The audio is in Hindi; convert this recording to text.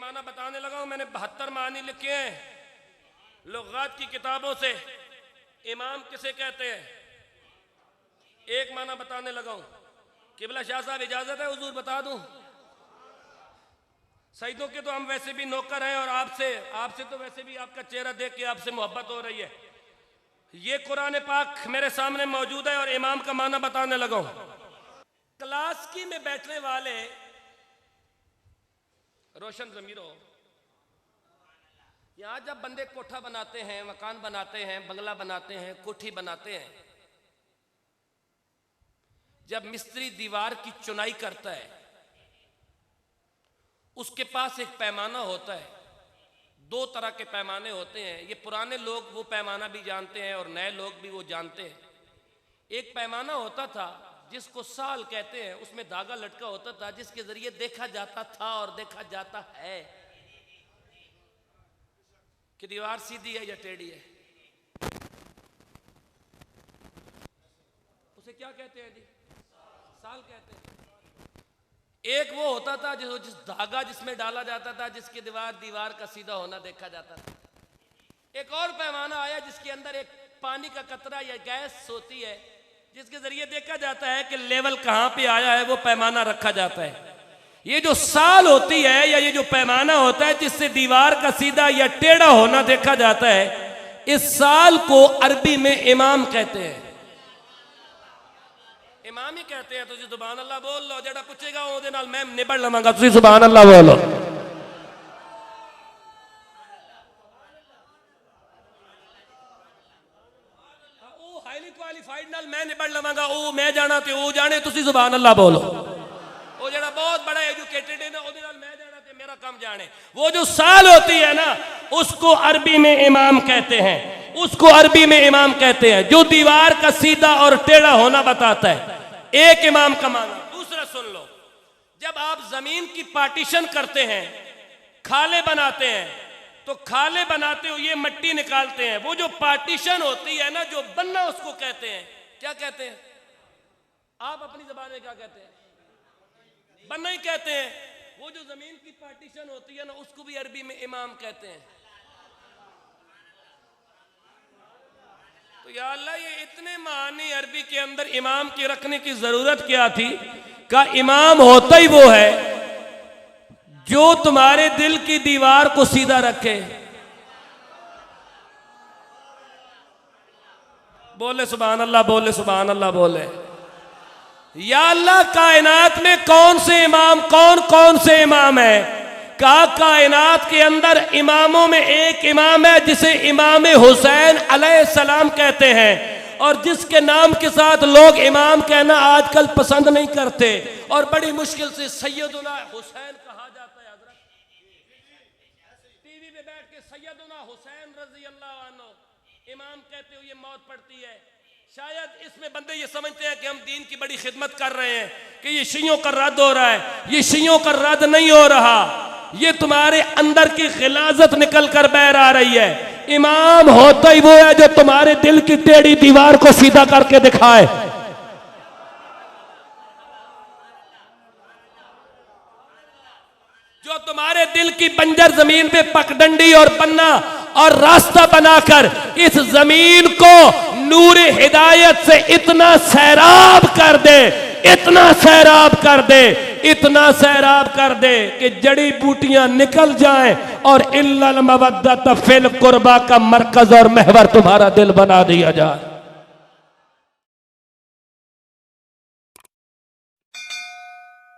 माना बताने लगा हूं, मैंने 72 मानी लिखे हैं लुगात की किताबों से। इमाम किसे कहते हैं? एक माना बताने लगा हूं। किबला शाह साहब इजाजत है हुजूर बता दूं? सईदों के तो हम वैसे भी नौकर हैं और आपसे तो वैसे भी आपका चेहरा देख के आपसे मोहब्बत हो रही है। ये कुरान पाक मेरे सामने मौजूद है और इमाम का माना बताने लगा हूं। क्लास की में बैठने वाले रोशन ज़मीरो, यहां जब बंदे कोठा बनाते हैं, मकान बनाते हैं, बंगला बनाते हैं, कोठी बनाते हैं, जब मिस्त्री दीवार की चुनाई करता है उसके पास एक पैमाना होता है। दो तरह के पैमाने होते हैं। ये पुराने लोग वो पैमाना भी जानते हैं और नए लोग भी वो जानते हैं। एक पैमाना होता था जिसको साल कहते हैं, उसमें धागा लटका होता था जिसके जरिए देखा जाता था और देखा जाता है कि दीवार सीधी है या टेढ़ी है। उसे क्या कहते हैं जी? साल कहते हैं। एक वो होता था जिस धागा जिसमें डाला जाता था, जिसकी दीवार का सीधा होना देखा जाता था। एक और पैमाना आया जिसके अंदर एक पानी का कतरा या गैस होती है जिसके जरिए देखा जाता है कि लेवल कहां पे आया है, वो पैमाना रखा जाता है। ये जो साल होती है या ये जो पैमाना होता है जिससे दीवार का सीधा या टेढ़ा होना देखा जाता है, इस साल को अरबी में इमाम कहते हैं। इमाम ही कहते हैं। तुझे सुभान अल्लाह बोल लो, जेड़ा पूछेगा ओदे नाल मैं निबड़ लवांगा। तुझे सुभान अल्लाह बोलो। ओ हाईली क्वालीफाइड नाल मैं निबड़ लवांगा, ओ मैं जाना ते ओ जाने। तुझे सुभान अल्लाह बोलो। ओ जेड़ा बहुत बड़ा एजुकेटेड है ना, ओदे नाल मैं जाना ते मेरा काम जाने। वो जो साल होती है ना, उसको अरबी में इमाम कहते हैं। उसको अरबी में इमाम कहते हैं जो दीवार का सीधा और टेढ़ा होना बताता है। एक इमाम का माना। दूसरा सुन लो, जब आप जमीन की पार्टीशन करते हैं, खाले बनाते हैं, तो खाले बनाते हो ये मट्टी निकालते हैं। वो जो पार्टीशन होती है ना, जो बनना, उसको कहते हैं। क्या कहते हैं? आप अपनी जबान में क्या कहते हैं? बनना ही कहते हैं। वो जो जमीन की पार्टीशन होती है ना, उसको भी अरबी में इमाम कहते हैं। तो या अल्लाह, ये इतने मानी अरबी के अंदर इमाम की रखने की जरूरत क्या थी? का इमाम होता ही वो है जो तुम्हारे दिल की दीवार को सीधा रखे। बोले सुभान अल्लाह, बोले सुभान अल्लाह, बोले। या अल्लाह, कायनात में कौन कौन से इमाम है? कहा कायनात के अंदर इमामों में एक इमाम है जिसे इमाम हुसैन अलैहिस्सलाम कहते हैं, और जिसके नाम के साथ लोग इमाम कहना आजकल पसंद नहीं करते और बड़ी मुश्किल से सैयदुना हुसैन कहा जाता है। हजरत टीवी पे बैठ के सैयदुना हुसैन रजी अल्लाह अन्हु इमाम कहते हुए मौत पड़ती है। शायद इसमें बंदे ये समझते हैं कि हम दीन की बड़ी खिदमत कर रहे हैं, कि ये शियों का रद्द हो रहा है। ये शियों का रद्द नहीं हो रहा, ये तुम्हारे अंदर की खिलाजत निकल कर बाहर आ रही है। इमाम होता ही वो है जो तुम्हारे दिल की टेढ़ी दीवार को सीधा करके दिखाए। जो तुम्हारे दिल की बंजर जमीन पे पगडंडी और पन्ना और रास्ता बनाकर इस जमीन को नूर हिदायत से इतना सैराब कर दे, इतना सैराब कर दे, इतना सैराब कर दे कि जड़ी बूटियां निकल जाएं और इल्लल मवद्दत फिल कुर्बा का मरकज और महवर तुम्हारा दिल बना दिया जाए।